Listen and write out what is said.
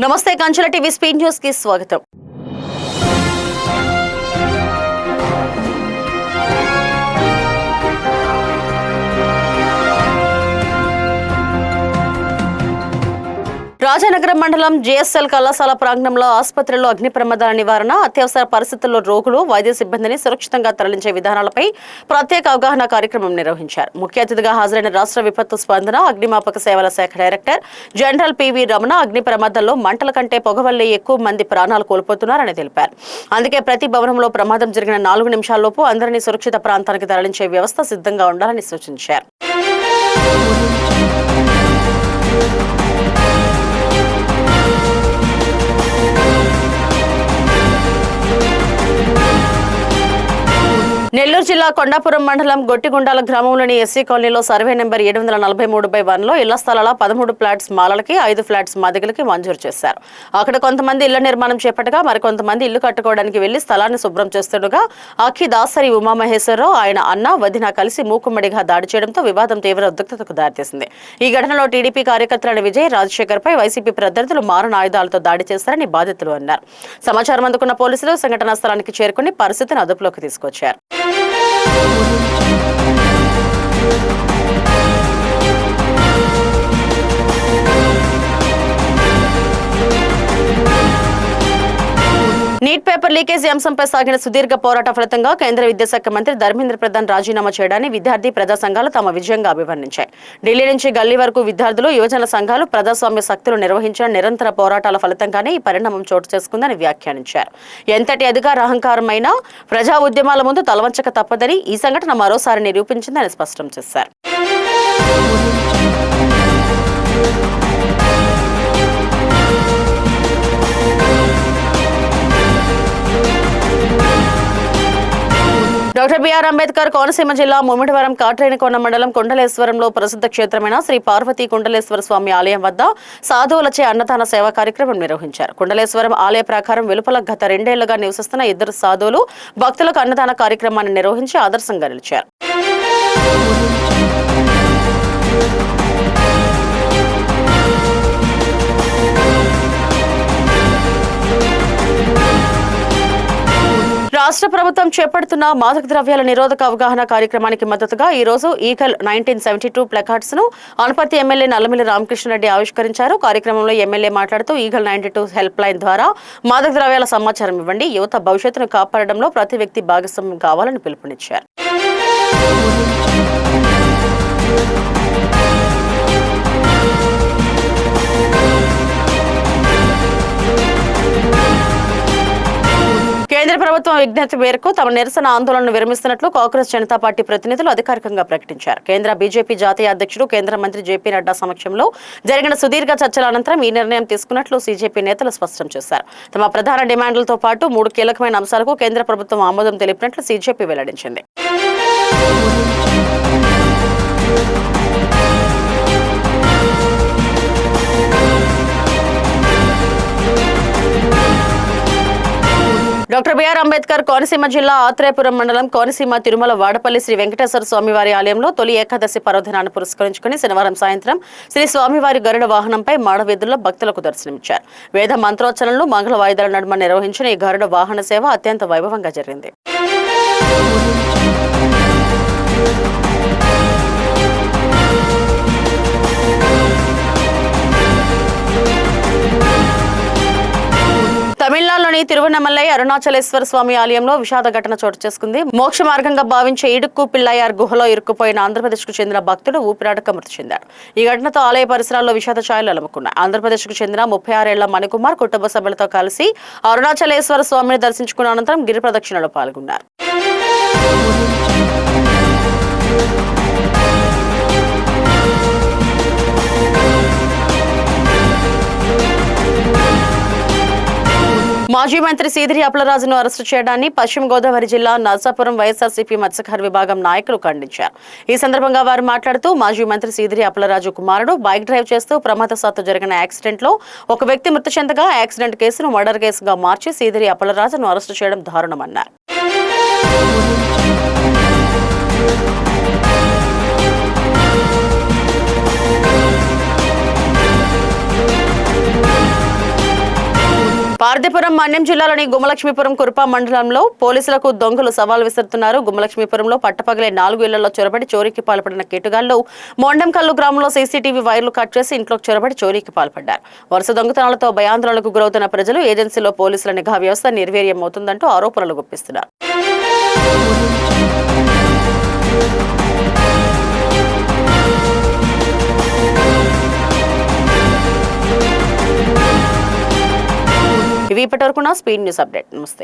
నమస్తే Kanchula TV speed news కి స్వాగతం. రాజానగరం మండలం జేఎస్ఎల్ కళాశాల ప్రాంగణంలో ఆసుపత్రిలో అగ్ని ప్రమాదాల నివారణ, అత్యవసర పరిస్థితుల్లో రోగులు, వైద్య సిబ్బందిని సురక్షితంగా తరలించే విధానాలపై ప్రత్యేక అవగాహన కార్యక్రమం నిర్వహించారు. ముఖ్య అతిథిగా హాజరైన రాష్ట్ర విపత్తు స్పందన, అగ్నిమాపక సేవల శాఖ డైరెక్టర్ జనరల్ పివి రమణ అగ్ని ప్రమాదాల్లో మంటల కంటే పొగ వల్లే ఎక్కువ మంది ప్రాణాలు కోల్పోతున్నారని తెలిపారు. అందుకే ప్రతి భవనంలో ప్రమాదం జరిగిన 4 నిమిషాల్లోపు అందరినీ సురక్షిత ప్రాంతానికి తరలించే వ్యవస్థ సిద్ధంగా ఉండాలని సూచించారు. నెల్లూరు జిల్లా కొండాపురం మండలం గొట్టిగుండాల గ్రామంలోని ఎస్సీ కాలనీలో సర్వే నెంబర్ 743/1లో ఇళ్ల స్థలాల 13 ఫ్లాట్స్ మాలలకి, 5 ఫ్లాట్స్ మదిగలకి మంజూరు చేశారు. అక్కడ కొంతమంది ఇళ్ల నిర్మాణం చేపట్టగా మరికొంతమంది ఇల్లు కట్టుకోవడానికి వెళ్లి స్థలాన్ని శుభ్రం చేస్తుండగా అఖి దాసరి ఉమామహేశ్వరరావు ఆయన అన్న వదిన కలిసి మూకుమ్మడిగా దాడి చేయడంతో వివాదం తీవ్ర ఉద్రిక్తతకు దారితీసింది. ఈ ఘటనలో టీడీపీ కార్యకర్తలైన విజయ్, రాజశేఖర్ పై వైసీపీ ప్రత్యర్థులు మారణ ఆయుధాలతో దాడి చేశారని బాధితులు అన్నారు. సమాచారం అందుకున్న పోలీసులు సంఘటనా స్థలానికి చేరుకుని పరిస్థితిని అదుపులోకి తీసుకొచ్చారు. నీట్ పేపర్ లీకేజీ అంశంపై సాగిన సుదీర్ఘ పోరాట ఫలితంగా కేంద్ర విద్యాశాఖ మంత్రి ధర్మేంద్ర ప్రధాన్ రాజీనామా చేయడాన్ని విద్యార్థి ప్రజా సంఘాలు తమ విజయంగా అభివర్ణించాయి. ఢిల్లీ నుంచి గల్లీ వరకు విద్యార్థులు, యువజన సంఘాలు ప్రజాస్వామ్య శక్తులు నిర్వహించిన నిరంతర పోరాటాల ఫలితంగానే ఈ పరిణామం చోటు చేసుకుందని వ్యాఖ్యానించారు. ఎంతటి అధికార అహంకారమైనా ప్రజా ఉద్యమాల ముందు తలవంచక తప్పదని ఈ సంఘటన మరోసారి నిరూపించిందని స్పష్టం చేశారు. డాక్టర్ బిఆర్ అంబేద్కర్ కోనసీమ జిల్లా ముమ్మిడివరం కాట్రేనికోన మండలం కొండలేశ్వరంలో ప్రసిద్ధ క్షేత్రమైన శ్రీ పార్వతీ కుండలేశ్వర స్వామి ఆలయం వద్ద సాధువులచే అన్నదాన సేవా కార్యక్రమం నిర్వహించారు. కుండలేశ్వరం ఆలయ ప్రాకారం వెలుపల గత 2 ఏళ్లుగా నివసిస్తున్న 2 సాధువులు భక్తులకు అన్నదాన కార్యక్రమాన్ని నిర్వహించి ఆదర్శంగా నిలిచారు. రాష్ట్ర ప్రభుత్వం చేపడుతున్న మాదక ద్రవ్యాల నిరోధక అవగాహన కార్యక్రమానికి మద్దతుగా ఈ రోజు ఈగల్ 1972 ప్లకార్డ్స్ ను అనపర్తి ఎమ్మెల్యే నల్లమిల్లి రామకృష్ణారెడ్డి ఆవిష్కరించారు. కార్యక్రమంలో ఎమ్మెల్యే మాట్లాడుతూ ఈగల్ 92 హెల్ప్ లైన్ ద్వారా మాదక ద్రవ్యాల సమాచారం ఇవ్వండి, యువత భవిష్యత్తును కాపాడడంలో ప్రతి వ్యక్తి భాగస్వామ్యం కావాలని పిలుపునిచ్చారు. కేంద్ర ప్రభుత్వం విజ్ఞప్తి మేరకు తమ నిరసన ఆందోళనను విరమిస్తున్నట్లు కాంగ్రెస్ జనతా పార్టీ ప్రతినిధులు అధికారికంగా ప్రకటించారు. కేంద్ర బీజేపీ జాతీయ అధ్యక్షుడు, కేంద్ర మంత్రి జేపీ నడ్డా సమక్షంలో జరిగిన సుదీర్ఘ చర్చల అనంతరం ఈ నిర్ణయం తీసుకున్నట్లు సీజేపీ నేతలు స్పష్టం చేశారు. తమ ప్రధాన డిమాండ్లతో పాటు 3 కీలకమైన అంశాలకు కేంద్ర ప్రభుత్వం ఆమోదం తెలిపినట్లు సీజేపీ వెల్లడించింది. డాక్టర్ బిఆర్ అంబేద్కర్ కోనసీమ జిల్లా ఆత్రేయపురం మండలం కోనసీమ తిరుమల వాడపల్లి శ్రీ వెంకటేశ్వర స్వామివారి ఆలయంలో తొలి ఏకాదశి పర్వదినాన్ని పురస్కరించుకుని శనివారం సాయంత్రం శ్రీ స్వామివారి గరుడ వాహనంపై మాడవీధుల్లో భక్తులకు దర్శనమిచ్చారు. వేద మంత్రోచ్చరణలు, మంగళ వాయిదాల నడుమ నిర్వహించిన ఈ గరుడ వాహన సేవ అత్యంత వైభవంగా జరిగింది. తమిళనాడులోని తిరువన్నమలై అరుణాచలేశ్వర స్వామి ఆలయంలో విషాద ఘటన చోటు చేసుకుంది. మోక్ష మార్గంగా భావించే ఇడుక్కు పిల్లయార్ గుహలో ఇరుక్కుపోయిన ఆంధ్రప్రదేశ్ కు చెందిన భక్తుడు ఊపిరాడక మృతి చెందారు. ఈ ఘటనతో ఆలయ పరిసరాల్లో విషాద ఛాయలు అలముకున్నాయి. ఆంధ్రప్రదేశ్ కు చెందిన 36 ఏళ్ల మణికుమార్ కుటుంబ సభ్యులతో కలిసి అరుణాచలేశ్వర స్వామిని దర్శించుకున్న అనంతరం గిరి ప్రదక్షిణలో పాల్గొన్నారు. మాజీ మంత్రి సీదిరి అప్పలరాజును అరెస్టు చేయడాన్ని పశ్చిమ గోదావరి జిల్లా నర్సాపురం వైఎస్ఆర్సీపీ మత్స్యకార విభాగం నాయకులు ఖండించారు. ఈ సందర్భంగా వారు మాట్లాడుతూ మాజీ మంత్రి సీదిరి అప్పలరాజు కుమారుడు బైక్ డ్రైవ్ చేస్తూ ప్రమాదవశాత్తు జరిగిన యాక్సిడెంట్ లో ఒక వ్యక్తి మృతి చెందగా యాక్సిడెంట్ కేసును మర్డర్ కేసుగా మార్చి సీదిరి అప్పలరాజును అరెస్టు చేయడం దారుణమన్నారు. పార్దీపురం మన్యం జిల్లాలోని గుమ్మలక్ష్మీపురం కురుపా మండలంలో పోలీసులకు దొంగలు సవాల్ విసురుతున్నారు. గుమ్మలక్ష్మీపురంలో పట్టపగలే 4 ఇళ్లలో చొరబడి చోరీకి పాల్పడిన కేటుగాళ్లు మొండెంకల్లు గ్రామంలో సీసీటీవీ వైర్లు కట్ చేసి ఇంట్లోకి చొరబడి చోరీకి పాల్పడ్డారు. వరుస దొంగతనాలతో భయాందోళనకు గురవుతున్న ప్రజలు ఏజెన్సీలో పోలీసుల నిఘా వ్యవస్థ నిర్వీర్యమవుతుందంటూ ఆరోపణలు గుప్పిస్తున్నారు. ఇవి ఇప్పటివరకు నా స్పీడ్ న్యూస్ అప్డేట్. నమస్తే.